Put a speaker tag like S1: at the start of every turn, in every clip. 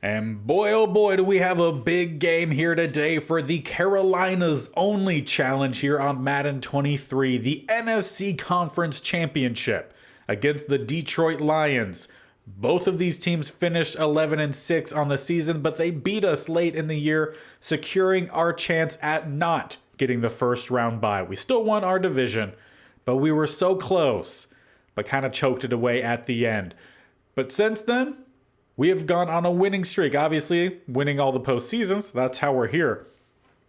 S1: And boy, oh boy, do we have a big game here today for the Carolinas only challenge here on Madden 23, the NFC Conference Championship against the Detroit Lions. Both of these teams finished 11-6 on the season, but they beat us late in the year, securing our chance at not getting the first round bye. We still won our division, but we were so close, but kind of choked it away at the end. But since then, we have gone on a winning streak, obviously winning all the postseasons. That's how we're here.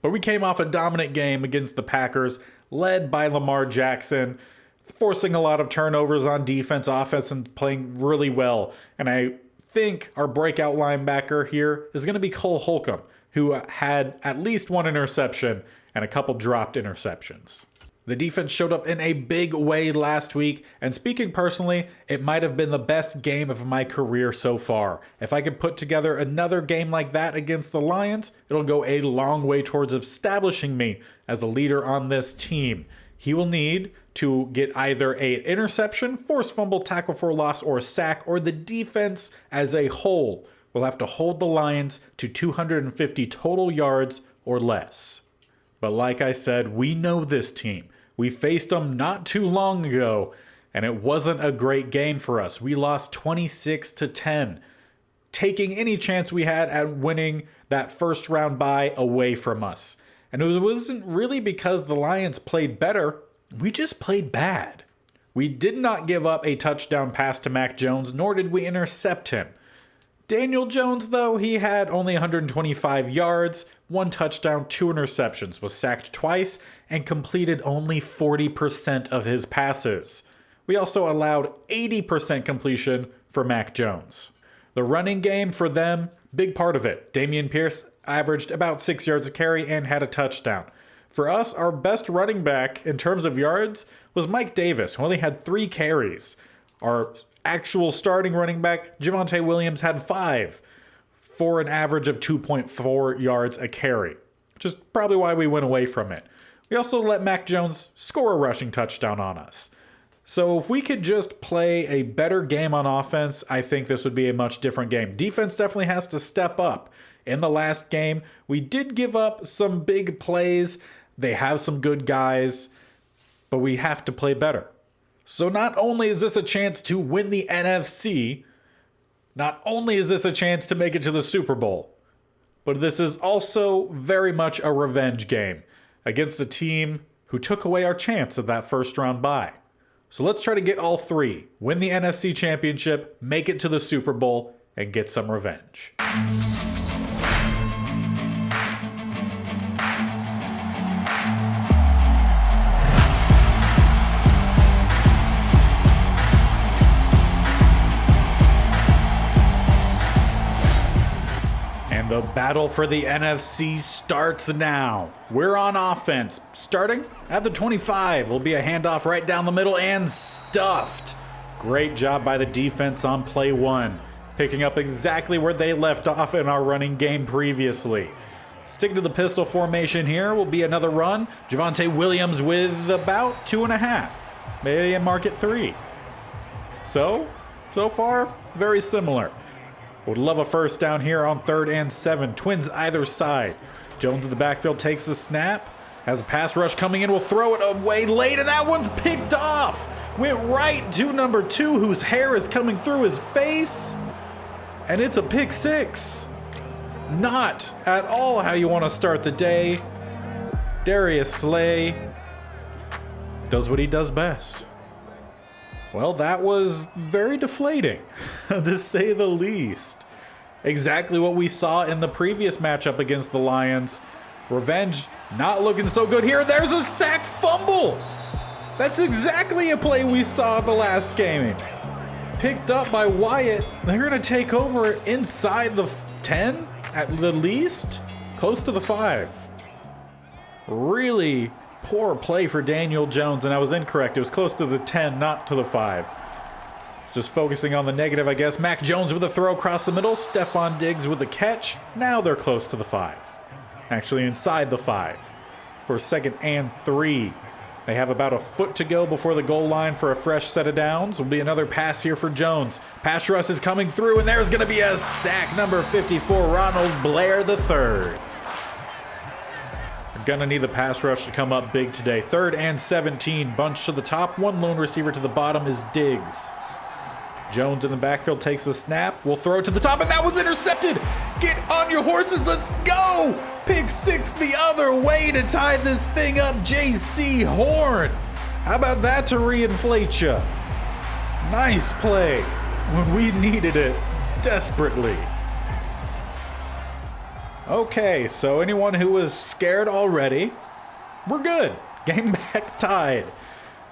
S1: But we came off a dominant game against the Packers, led by Lamar Jackson, forcing a lot of turnovers on defense, offense, and playing really well. And I think our breakout linebacker here is going to be Cole Holcomb, who had at least one interception and a couple dropped interceptions. The defense showed up in a big way last week, and speaking personally, it might have been the best game of my career so far. If I could put together another game like that against the Lions, it'll go a long way towards establishing me as a leader on this team. He will need to get either an interception, forced fumble, tackle for loss, or a sack, or the defense as a whole will have to hold the Lions to 250 total yards or less. But like I said, we know this team. We faced them not too long ago, and it wasn't a great game for us. We lost 26-10, taking any chance we had at winning that first round bye away from us. And it wasn't really because the Lions played better. We just played bad. We did not give up a touchdown pass to Mac Jones, nor did we intercept him. Daniel Jones, though, he had only 125 yards, 1 touchdown, 2 interceptions, was sacked twice, and completed only 40% of his passes. We also allowed 80% completion for Mac Jones. The running game for them, big part of it. Dameon Pierce averaged about 6 yards a carry and had a touchdown. For us, our best running back in terms of yards was Mike Davis, who only had 3 carries. Our actual starting running back, Javonte Williams, had 5 for an average of 2.4 yards a carry, which is probably why we went away from it. We also let Mac Jones score a rushing touchdown on us. So if we could just play a better game on offense, I think this would be a much different game. Defense definitely has to step up. In the last game, we did give up some big plays. They have some good guys, but we have to play better. So not only is this a chance to win the NFC, not only is this a chance to make it to the Super Bowl, but this is also very much a revenge game against a team who took away our chance of that first round bye. So let's try to get all 3, win the NFC Championship, make it to the Super Bowl, and get some revenge. The battle for the NFC starts now. We're on offense. Starting at the 25 will be a handoff right down the middle and stuffed. Great job by the defense on play 1, picking up exactly where they left off in our running game previously. Sticking to the pistol formation here will be another run. Javonte Williams with about 2.5. Maybe a mark at 3. So far, very similar. Would love a first down here on 3rd and 7. Twins either side. Jones in the backfield takes the snap. Has a pass rush coming in. Will throw it away late, and that one's picked off. Went right to number 2, whose hair is coming through his face. And it's a pick 6. Not at all how you want to start the day. Darius Slay does what he does best. Well, that was very deflating, to say the least. Exactly what we saw in the previous matchup against the Lions. Revenge not looking so good here. There's a sack fumble. That's exactly a play we saw the last game. Picked up by Wyatt. They're going to take over inside the 10 at the least, close to the 5. Really poor play for Daniel Jones, and I was incorrect. It was close to the 10, not to the 5. Just focusing on the negative, I guess. Mac Jones with a throw across the middle. Stephon Diggs with the catch. Now they're close to the 5. Actually inside the 5 for 2nd and 3. They have about a foot to go before the goal line for a fresh set of downs. Will be another pass here for Jones. Pass rush is coming through, and there's going to be a sack. Number 54, Ronald Blair III. They're going to need the pass rush to come up big today. 3rd and 17. Bunch to the top. One lone receiver to the bottom is Diggs. Jones in the backfield takes the snap. Will throw to the top, and that was intercepted. Get on your horses. Let's go. Pick 6 the other way to tie this thing up. J.C. Horn. How about that to reinflate you? Nice play when we needed it desperately. Okay, so anyone who was scared already, we're good. Game back tied.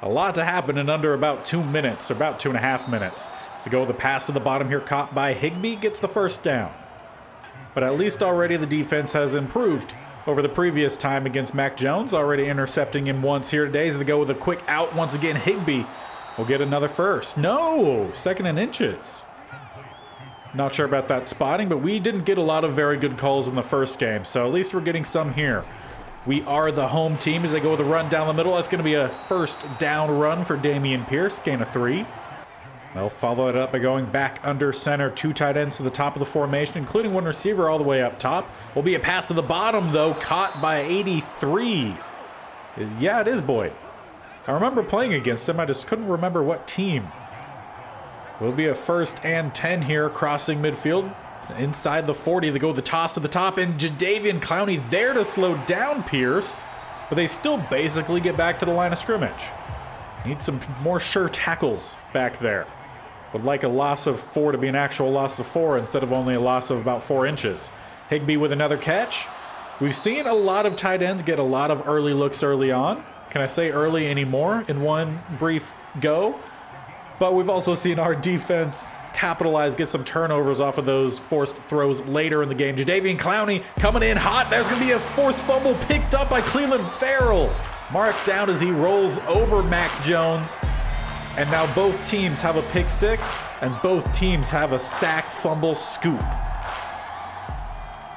S1: A lot to happen in under about 2 minutes, or about 2.5 minutes. So go with the pass to the bottom here, caught by Higbee, gets the first down. But at least already the defense has improved over the previous time against Mac Jones, already intercepting him once here today. So they go with a quick out once again. Higbee will get another first. No, 2nd and inches. Not sure about that spotting, but we didn't get a lot of very good calls in the first game, so at least we're getting some here. We are the home team as they go with a run down the middle. That's going to be a first down run for Dameon Pierce, gain of 3. They'll follow it up by going back under center. 2 tight ends to the top of the formation, including 1 receiver all the way up top. Will be a pass to the bottom, though, caught by 83. Yeah, it is Boyd. I remember playing against him. I just couldn't remember what team. Will be a 1st and 10 here, crossing midfield. Inside the 40, they go with the toss to the top, and Jadeveon Clowney there to slow down Pierce, but they still basically get back to the line of scrimmage. Need some more sure tackles back there. Would like a loss of 4 to be an actual loss of 4 instead of only a loss of about 4 inches. Higbee with another catch. We've seen a lot of tight ends get a lot of early looks early on. Can I say early anymore in one brief go? But we've also seen our defense capitalize, get some turnovers off of those forced throws later in the game. Jadeveon Clowney coming in hot. There's going to be a forced fumble picked up by Cleveland Farrell. Marked down as he rolls over Mac Jones. And now both teams have a pick 6, and both teams have a sack, fumble, scoop.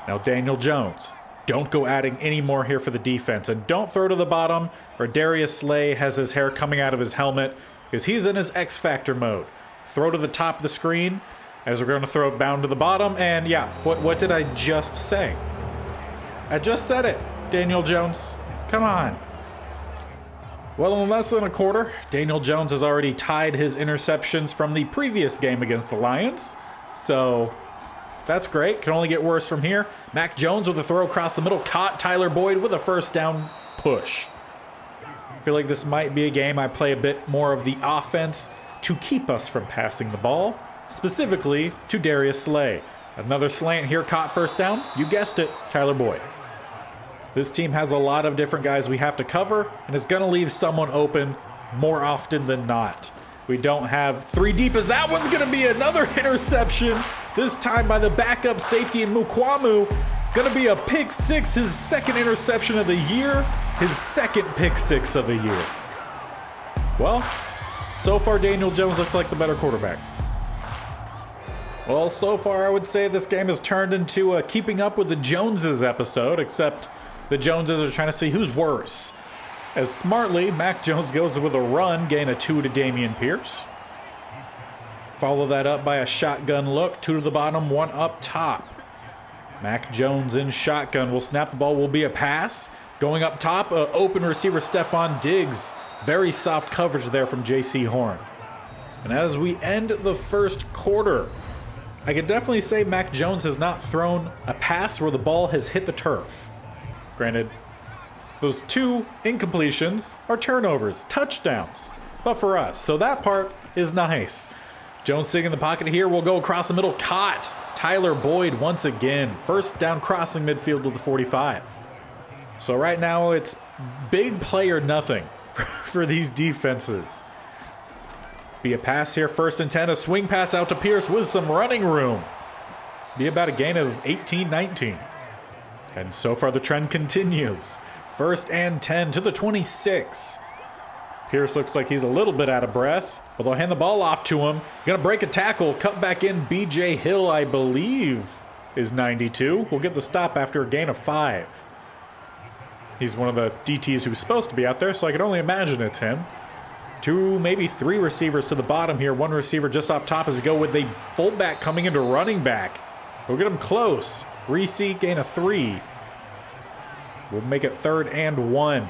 S1: Now Daniel Jones. Don't go adding any more here for the defense. And don't throw to the bottom, or Darius Slay has his hair coming out of his helmet, because he's in his X Factor mode. Throw to the top of the screen, as we're going to throw it down to the bottom. And yeah, what did I just say? I just said it, Daniel Jones. Come on. Well, in less than a quarter, Daniel Jones has already tied his interceptions from the previous game against the Lions. So that's great. Can only get worse from here. Mac Jones with a throw across the middle. Caught Tyler Boyd with a first down push. I feel like this might be a game I play a bit more of the offense to keep us from passing the ball, specifically to Darius Slay. Another slant here, caught first down. You guessed it, Tyler Boyd. This team has a lot of different guys we have to cover, and it's going to leave someone open more often than not. We don't have 3 deep, as that one's going to be another interception, this time by the backup safety in Mukwamu. Going to be a pick 6, his 2nd interception of the year, his 2nd pick 6 of the year. Well, so far Daniel Jones looks like the better quarterback. Well, so far I would say this game has turned into a Keeping Up with the Joneses episode, except the Joneses are trying to see who's worse. As smartly, Mac Jones goes with a run, gain of 2 to Dameon Pierce. Follow that up by a shotgun look, 2 to the bottom, 1 up top. Mac Jones in shotgun will snap the ball, will be a pass. Going up top, open receiver Stephon Diggs. Very soft coverage there from J.C. Horn. And as we end the first quarter, I could definitely say Mac Jones has not thrown a pass where the ball has hit the turf. Granted, those 2 incompletions are turnovers, touchdowns, but for us. So that part is nice. Jones sitting in the pocket here, will go across the middle, caught. Tyler Boyd once again, first down crossing midfield to the 45. So right now it's big play or nothing for these defenses. Be a pass here, 1st and 10, a swing pass out to Pierce with some running room. Be about a gain of 18, 19. And so far the trend continues. 1st and 10 to the 26. Pierce looks like he's a little bit out of breath, but they'll hand the ball off to him. Gonna break a tackle, cut back in. BJ Hill, I believe, is 92. We'll get the stop after a gain of 5. He's one of the DTs who's supposed to be out there, so I can only imagine it's him. 2, maybe 3 receivers to the bottom here. 1 receiver just up top as we go with a fullback coming into running back. We'll get him close. Reese, gain of 3. We'll make it 3rd and 1.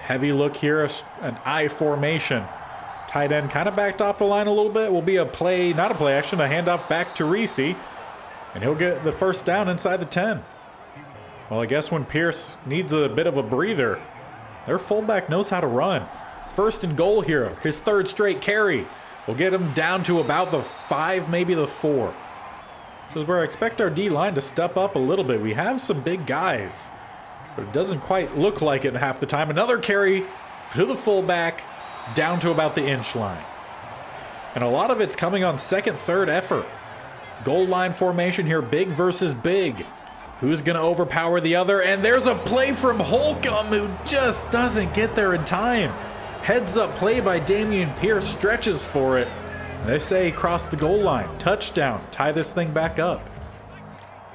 S1: Heavy look here, an I formation. Tight end kind of backed off the line a little bit. Will be a play, not a play action, a handoff back to Reese. And he'll get the first down inside the 10. Well, I guess when Pierce needs a bit of a breather, their fullback knows how to run. 1st and goal here. His 3rd straight carry will get him down to about the 5, maybe the 4. This is where I expect our D-line to step up a little bit. We have some big guys, but it doesn't quite look like it half the time. Another carry to the fullback, down to about the inch line. And a lot of it's coming on 2nd, 3rd effort. Goal line formation here, big versus big. Who's going to overpower the other? And there's a play from Holcomb who just doesn't get there in time. Heads up play by Dameon Pierce, stretches for it. They say cross the goal line, touchdown, tie this thing back up.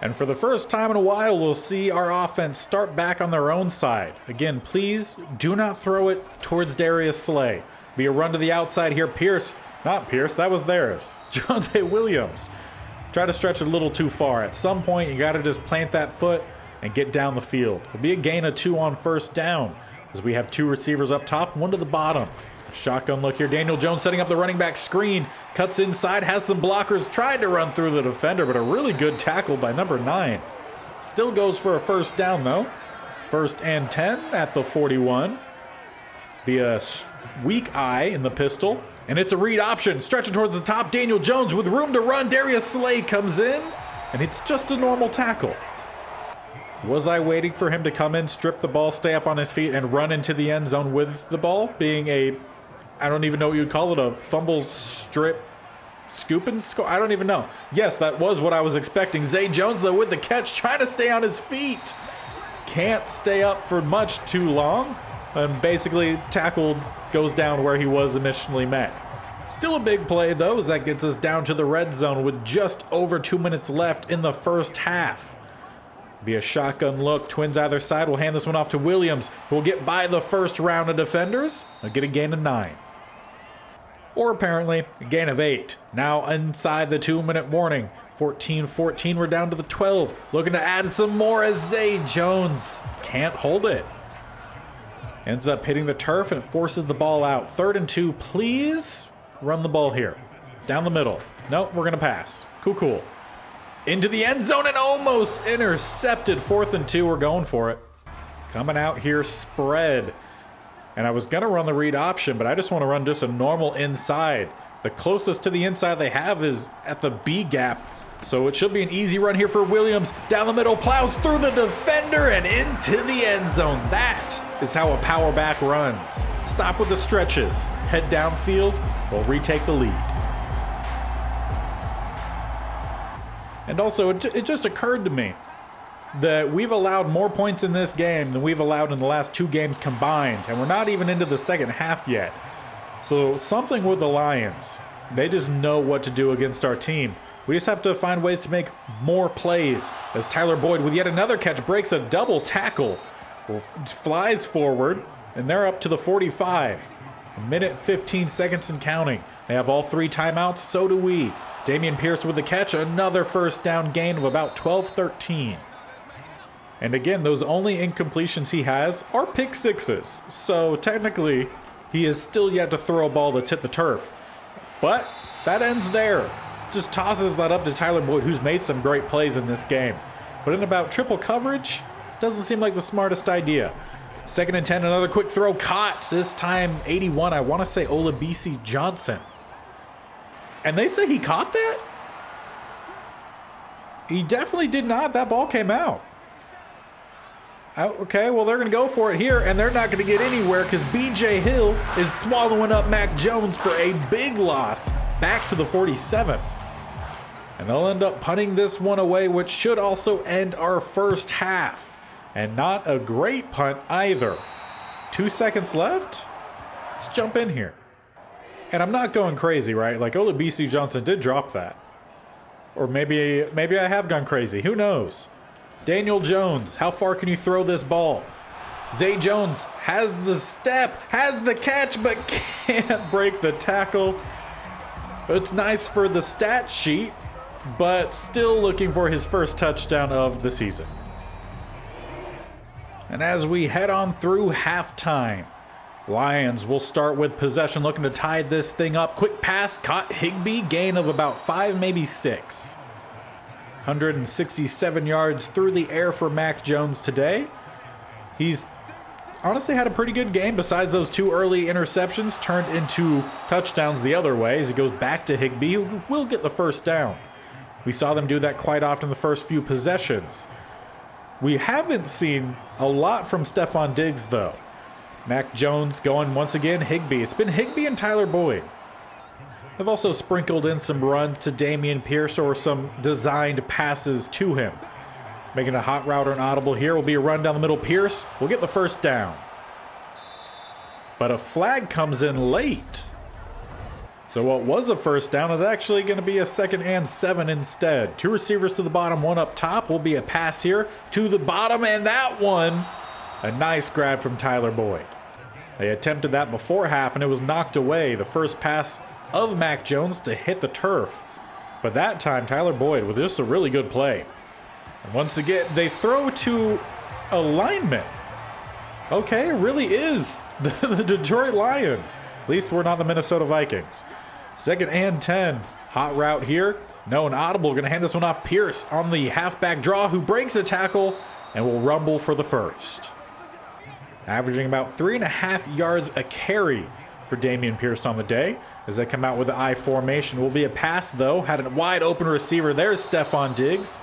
S1: And for the first time in a while, we'll see our offense start back on their own side. Again, please do not throw it towards Darius Slay. Be a run to the outside here. Pierce, not Pierce, that was theirs. Jonte Williams. Try to stretch it a little too far. At some point, you got to just plant that foot and get down the field. It'll be a gain of 2 on 1st down as we have 2 receivers up top, 1 to the bottom. Shotgun look here. Daniel Jones setting up the running back screen. Cuts inside, has some blockers. Tried to run through the defender, but a really good tackle by number 9. Still goes for a 1st down, though. 1st and 10 at the 41. Be a weak eye in the pistol. And it's a read option. Stretching towards the top. Daniel Jones with room to run. Darius Slay comes in. And it's just a normal tackle. Was I waiting for him to come in, strip the ball, stay up on his feet, and run into the end zone with the ball? Being a, I don't even know what you'd call it, a fumble strip scoop and score? I don't even know. Yes, that was what I was expecting. Zay Jones, though, with the catch, trying to stay on his feet. Can't stay up for much too long. And basically tackled, goes down where he was initially met. Still a big play, though, as that gets us down to the red zone with just over 2 minutes left in the first half. Be a shotgun look. Twins either side will hand this one off to Williams, who will get by the first round of defenders. They'll get a gain of 9. Or apparently a gain of 8. Now inside the 2-minute warning. 14-14, we're down to the 12. Looking to add some more as Zay Jones can't hold it. Ends up hitting the turf and it forces the ball out. 3rd and 2, please run the ball here. Down the middle. Nope, we're going to pass. Cool. Into the end zone and almost intercepted. 4th and 2, we're going for it. Coming out here, spread. And I was going to run the read option, but I just want to run just a normal inside. The closest to the inside they have is at the B gap. So it should be an easy run here for Williams. Down the middle, plows through the defender and into the end zone. That is how a power back runs. Stop with the stretches. Head downfield. We'll retake the lead. And also, it just occurred to me that we've allowed more points in this game than we've allowed in the last 2 games combined. And we're not even into the second half yet. So something with the Lions. They just know what to do against our team. We just have to find ways to make more plays. As Tyler Boyd with yet another catch breaks a double tackle. Flies forward, and they're up to the 45. 1:15 and counting. They have all 3 timeouts, so do we. Dameon Pierce with the catch, another first down gain of about 12-13. And again, those only incompletions he has are pick sixes. So technically, he is still yet to throw a ball that's hit the turf. But that ends there. Just tosses that up to Tyler Boyd, who's made some great plays in this game. But in about triple coverage, doesn't seem like the smartest idea. 2nd and 10, another quick throw caught. This time 81, I want to say Olabisi Johnson. And they say he caught that? He definitely did not. That ball came out. Okay, well, they're going to go for it here, and they're not going to get anywhere because B.J. Hill is swallowing up Mac Jones for a big loss back to the 47. And they'll end up punting this one away, which should also end our first half. And not a great punt either. 2 seconds left? Let's jump in here. And I'm not going crazy, right? Like, Olabisi Johnson did drop that. Or maybe I have gone crazy. Who knows? Daniel Jones, how far can you throw this ball? Zay Jones has the step, has the catch, but can't break the tackle. It's nice for the stat sheet, but still looking for his first touchdown of the season. And as we head on through halftime, Lions will start with possession, looking to tie this thing up. Quick pass, caught Higbee, gain of about 5, maybe 6. 167 yards through the air for Mac Jones today. He's honestly had a pretty good game besides those 2 early interceptions turned into touchdowns the other way as he goes back to Higbee, who will get the first down. We saw them do that quite often the first few possessions. We haven't seen a lot from Stephon Diggs though. Mac Jones going once again Higbee. It's been Higbee and Tyler Boyd. They've also sprinkled in some runs to Dameon Pierce or some designed passes to him. Making a hot route or an audible here will be a run down the middle. Pierce will get the first down. But a flag comes in late. So what was a first down is actually going to be a 2nd and 7 instead. 2 receivers to the bottom, 1 up top. Will be a pass here to the bottom, and that one, a nice grab from Tyler Boyd. They attempted that before half, and it was knocked away. The first pass of Mac Jones to hit the turf. But that time, Tyler Boyd with just a really good play. And once again, they throw to a lineman. Okay, it really is the Detroit Lions. At least we're not the Minnesota Vikings. 2nd and 10. Hot route here. No, an audible. Going to hand this one off. Pierce on the halfback draw, who breaks a tackle and will rumble for the first. Averaging about 3.5 yards a carry for Dameon Pierce on the day. As they come out with the I formation. Will be a pass, though. Had a wide open receiver. There's Stephon Diggs.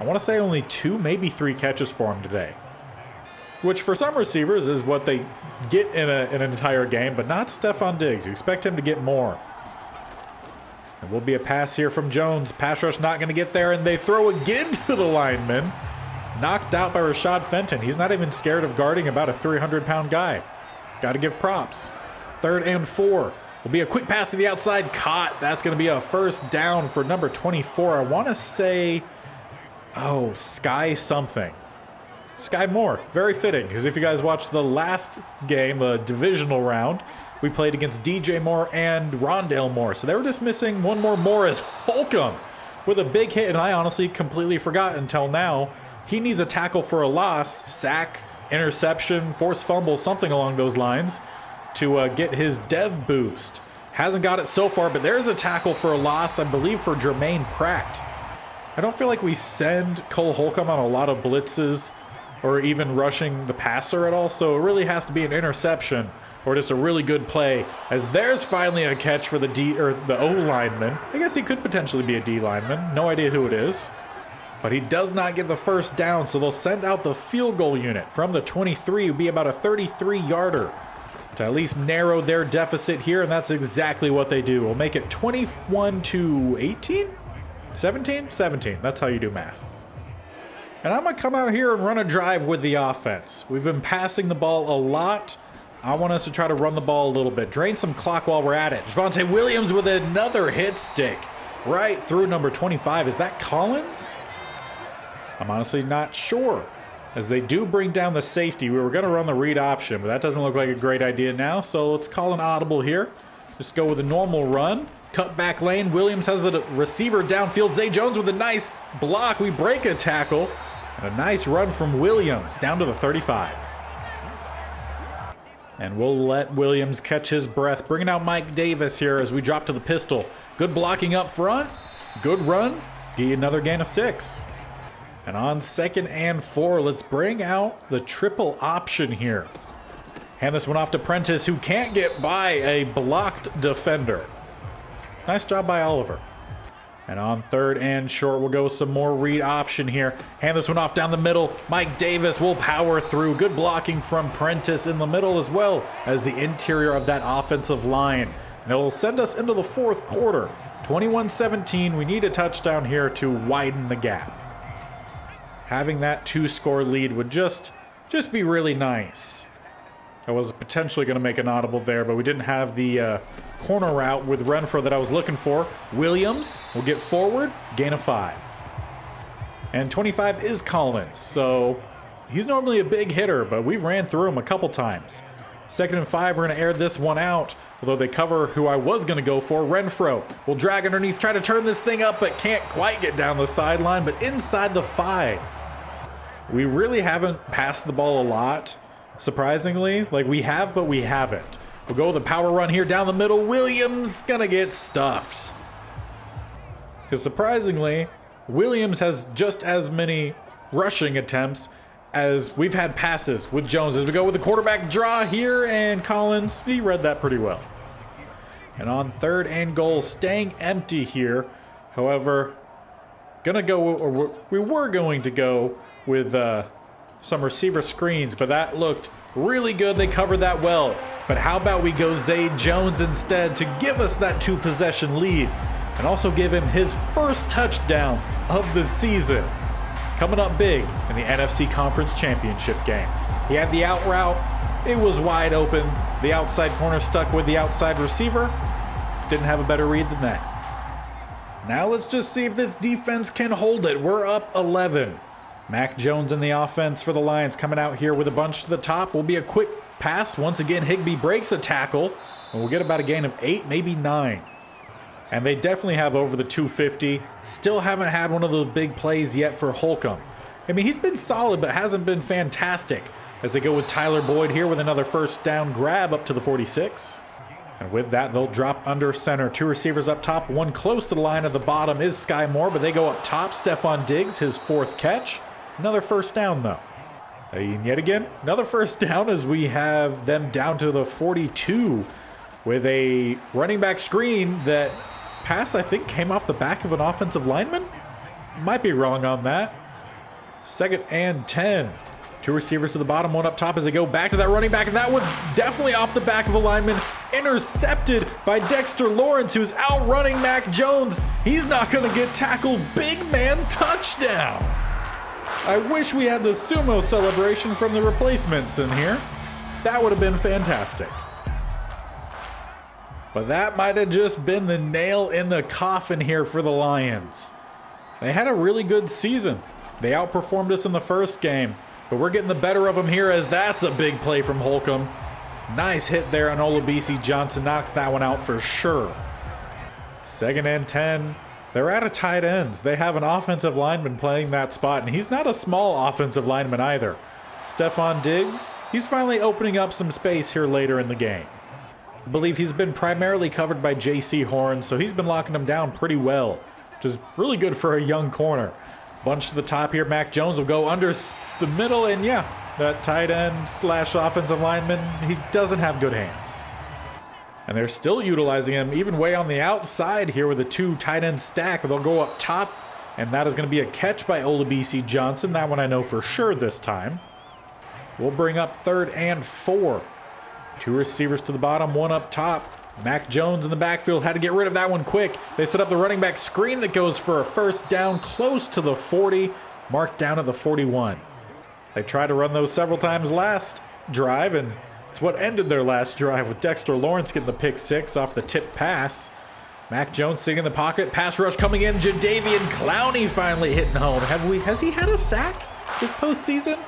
S1: I want to say only 2, maybe 3 catches for him today. Which for some receivers is what they get in an entire game, but not Stephon Diggs. You expect him to get more. It will be a pass here from Jones. Pass rush not going to get there, and they throw again to the lineman. Knocked out by Rashad Fenton. He's not even scared of guarding about a 300-pound guy. Got to give props. 3rd and 4. Will be a quick pass to the outside. Caught. That's going to be a first down for number 24. I want to say, Sky something. Sky Moore. Very fitting, because if you guys watched the last game, the divisional round, we played against DJ Moore and Rondale Moore. So they were just missing one more Morris Holcomb with a big hit, and I honestly completely forgot until now. He needs a tackle for a loss, sack, interception, forced fumble, something along those lines to get his dev boost. Hasn't got it so far, but there's a tackle for a loss, I believe, for Jermaine Pratt. I don't feel like we send Cole Holcomb on a lot of blitzes or even rushing the passer at all, so it really has to be an interception or just a really good play, as there's finally a catch for the O lineman. I guess he could potentially be a D lineman. No idea who it is. But he does not get the first down, so they'll send out the field goal unit from the 23. It would be about a 33-yarder to at least narrow their deficit here, and that's exactly what they do. We'll make it 21-18? 17? 17. That's how you do math. And I'm going to come out here and run a drive with the offense. We've been passing the ball a lot. I want us to try to run the ball a little bit. Drain some clock while we're at it. Javonte Williams with another hit stick right through number 25. Is that Collins? I'm honestly not sure, as they do bring down the safety. We were going to run the read option, but that doesn't look like a great idea now. So let's call an audible here. Just go with a normal run. Cut back lane. Williams has a receiver downfield. Zay Jones with a nice block. We break a tackle. And a nice run from Williams down to the 35. And we'll let Williams catch his breath. Bringing out Mike Davis here as we drop to the pistol. Good blocking up front. Good run. Get you another gain of 6. And on 2nd and 4, let's bring out the triple option here. Hand this one off to Prentice, who can't get by a blocked defender. Nice job by Oliver. And on 3rd and short, we'll go with some more read option here. Hand this one off down the middle. Mike Davis will power through. Good blocking from Prentice in the middle, as well as the interior of that offensive line. And it will send us into the 4th quarter. 21-17. We need a touchdown here to widen the gap. Having that 2-score lead would just be really nice. I was potentially going to make an audible there, but we didn't have the corner route with Renfro that I was looking for. Williams will get forward, gain of 5. And 25 is Collins, so He's normally a big hitter, but we've ran through him a couple times. 2nd and 5, we're going to air this one out, although they cover who I was going to go for. Renfro will drag underneath, try to turn this thing up, but can't quite get down the sideline, but inside the 5. We really haven't passed the ball a lot, surprisingly. Like, we have, but we haven't. We'll go with a power run here down the middle. Williams going to get stuffed. Because surprisingly, Williams has just as many rushing attempts as we've had passes with Jones. As we go with the quarterback draw here, and Collins, he read that pretty well. And on 3rd and goal, staying empty here. However, we were going to go with some receiver screens, but that looked really good. They covered that well. But how about we go Zay Jones instead to give us that 2-possession lead and also give him his first touchdown of the season. Coming up big in the NFC Conference Championship game. He had the out route. It was wide open. The outside corner stuck with the outside receiver. Didn't have a better read than that. Now let's just see if this defense can hold it. We're up 11. Mac Jones in the offense for the Lions coming out here with a bunch to the top. Will be a quick pass. Once again, Higbee breaks a tackle. And we'll get about a gain of 8, maybe 9. And they definitely have over the 250. Still haven't had one of those big plays yet for Holcomb. I mean, he's been solid, but hasn't been fantastic. As they go with Tyler Boyd here with another first down grab up to the 46. And with that, they'll drop under center. 2 receivers up top, one close to the line at the bottom is Sky Moore, but they go up top. Stephon Diggs, his 4th catch. Another first down, though. And yet again, another first down as we have them down to the 42 with a running back screen that pass, I think, came off the back of an offensive lineman. Might be wrong on that. 2nd and 10. 2 receivers to the bottom, 1 up top as they go back to that running back. And that one's definitely off the back of a lineman. Intercepted by Dexter Lawrence, who's outrunning Mac Jones. He's not going to get tackled. Big man touchdown. I wish we had the sumo celebration from the replacements in here. That would have been fantastic. But that might have just been the nail in the coffin here for the Lions. They had a really good season. They outperformed us in the first game, but we're getting the better of them here as that's a big play from Holcomb. Nice hit there on Olabisi Johnson, knocks that one out for sure. 2nd and 10. They're out of tight ends. They have an offensive lineman playing that spot, and he's not a small offensive lineman either. Stephon Diggs, he's finally opening up some space here later in the game. I believe he's been primarily covered by J.C. Horn, so he's been locking him down pretty well, which is really good for a young corner. Bunch to the top here. Mac Jones will go under the middle, and yeah, that tight end / offensive lineman, he doesn't have good hands. And they're still utilizing him even way on the outside here with a 2 tight end stack. They'll go up top, and that is going to be a catch by Olabisi Johnson. That one I know for sure this time. We'll bring up 3rd and 4. 2 receivers to the bottom, 1 up top. Mac Jones in the backfield had to get rid of that one quick. They set up the running back screen that goes for a first down close to the 40, marked down at the 41. They tried to run those several times last drive, and it's what ended their last drive with Dexter Lawrence getting the pick 6 off the tip pass. Mac Jones sitting in the pocket, pass rush coming in. Jadeveon Clowney finally hitting home. Has he had a sack this postseason?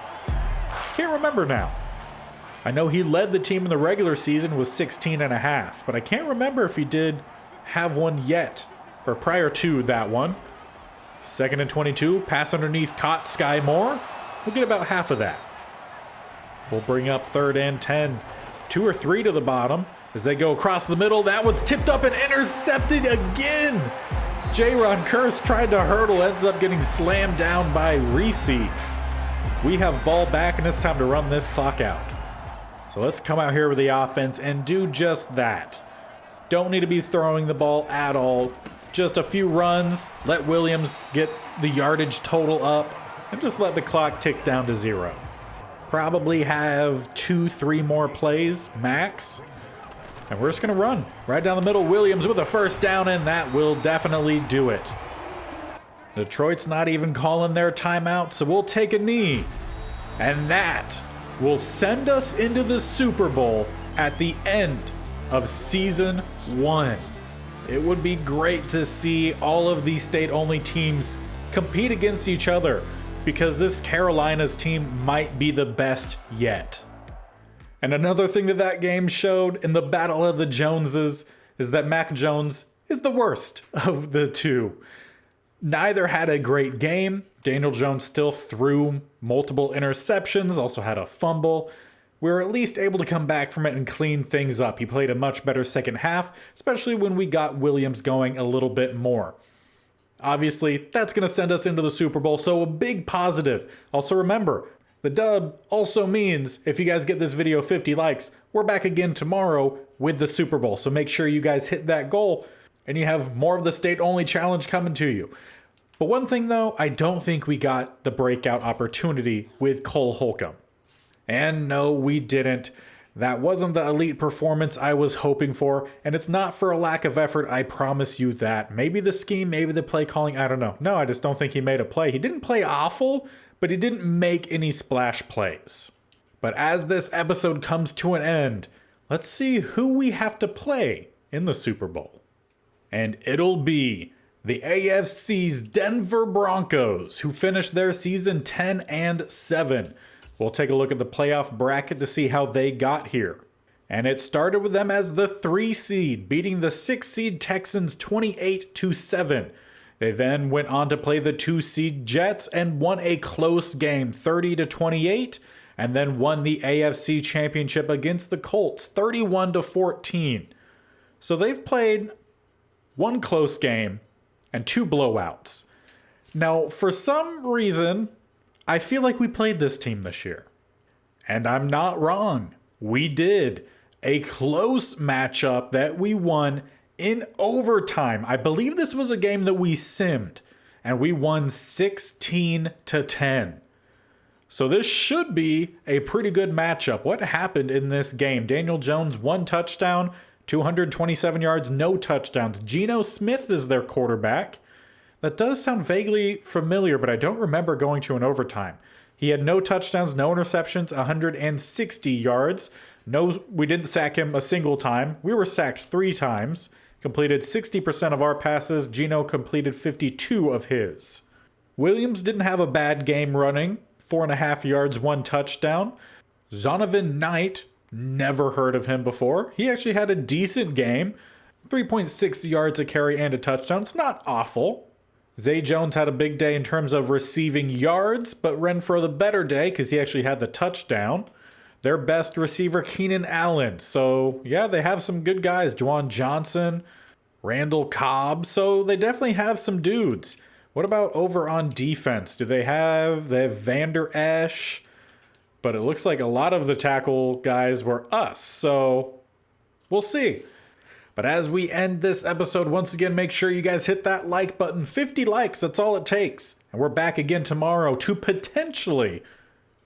S1: Can't remember now. I know he led the team in the regular season with 16.5, but I can't remember if he did have one yet, or prior to that one. 2nd and 22, pass underneath, caught Sky Moore. We'll get about half of that. We'll bring up 3rd and 10. 2 or 3 to the bottom as they go across the middle. That one's tipped up and intercepted again. Jaron Kearse tried to hurdle, ends up getting slammed down by Reese. We have ball back, and it's time to run this clock out. So let's come out here with the offense and do just that. Don't need to be throwing the ball at all. Just a few runs, let Williams get the yardage total up, and just let the clock tick down to 0. Probably have 2-3 more plays max. And we're just going to run right down the middle. Williams with a first down, and that will definitely do it. Detroit's not even calling their timeout, so we'll take a knee. And that will send us into the Super Bowl at the end of Season 1. It would be great to see all of these state-only teams compete against each other. because this Carolinas team might be the best yet. And another thing that game showed in the Battle of the Joneses is that Mac Jones is the worst of the two. Neither had a great game. Daniel Jones still threw multiple interceptions, also had a fumble. We were at least able to come back from it and clean things up. He played a much better second half, especially when we got Williams going a little bit more. Obviously, that's going to send us into the Super Bowl, so a big positive. Also remember, the dub also means if you guys get this video 50 likes, we're back again tomorrow with the Super Bowl. So make sure you guys hit that goal and you have more of the state-only challenge coming to you. But one thing though, I don't think we got the breakout opportunity with Cole Holcomb. And no, we didn't. That wasn't the elite performance I was hoping for, and it's not for a lack of effort, I promise you that. Maybe the scheme, maybe the play calling, I don't know. No, I just don't think he made a play. He didn't play awful, but he didn't make any splash plays. But as this episode comes to an end, let's see who we have to play in the Super Bowl. And it'll be the AFC's Denver Broncos, who finished their season 10-7. We'll take a look at the playoff bracket to see how they got here. And it started with them as the 3 seed, beating the 6 seed Texans 28-7. They then went on to play the 2 seed Jets and won a close game 30-28, and then won the AFC Championship against the Colts 31-14. So they've played 1 close game and 2 blowouts. Now, for some reason, I feel like we played this team this year. And I'm not wrong. We did. A close matchup that we won in overtime. I believe this was a game that we simmed, and we won 16-10. So this should be a pretty good matchup. What happened in this game? Daniel Jones, 1 touchdown, 227 yards, no touchdowns. Geno Smith is their quarterback. That does sound vaguely familiar, but I don't remember going to an overtime. He had no touchdowns, no interceptions, 160 yards. No, we didn't sack him a single time. We were sacked 3 times. Completed 60% of our passes. Geno completed 52 of his. Williams didn't have a bad game running. 4.5 yards, 1 touchdown. Zonovan Knight, never heard of him before. He actually had a decent game. 3.6 yards a carry and a touchdown. It's not awful. Zay Jones had a big day in terms of receiving yards, but Renfro the better day because he actually had the touchdown. Their best receiver, Keenan Allen. So, yeah, they have some good guys. Juwan Johnson, Randall Cobb. So, they definitely have some dudes. What about over on defense? They have Vander Esch, but it looks like a lot of the tackle guys were us. So, we'll see. But as we end this episode, once again, make sure you guys hit that like button. 50 likes, that's all it takes. And we're back again tomorrow to potentially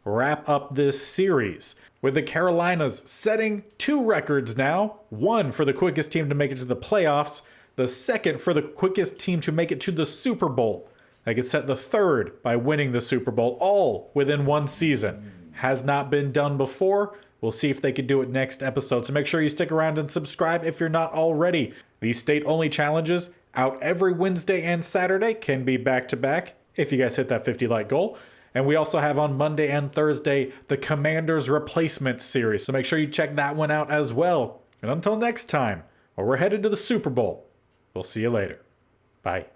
S1: wrap up this series with the Carolinas setting 2 records now. 1 for the quickest team to make it to the playoffs. The 2nd for the quickest team to make it to the Super Bowl. They could set the 3rd by winning the Super Bowl, all within 1 season. Has not been done before. We'll see if they can do it next episode. So make sure you stick around and subscribe if you're not already. These state-only challenges out every Wednesday and Saturday, can be back-to-back if you guys hit that 50 like goal. And we also have on Monday and Thursday the Commander's Replacement series. So make sure you check that one out as well. And until next time, where we're headed to the Super Bowl, we'll see you later. Bye.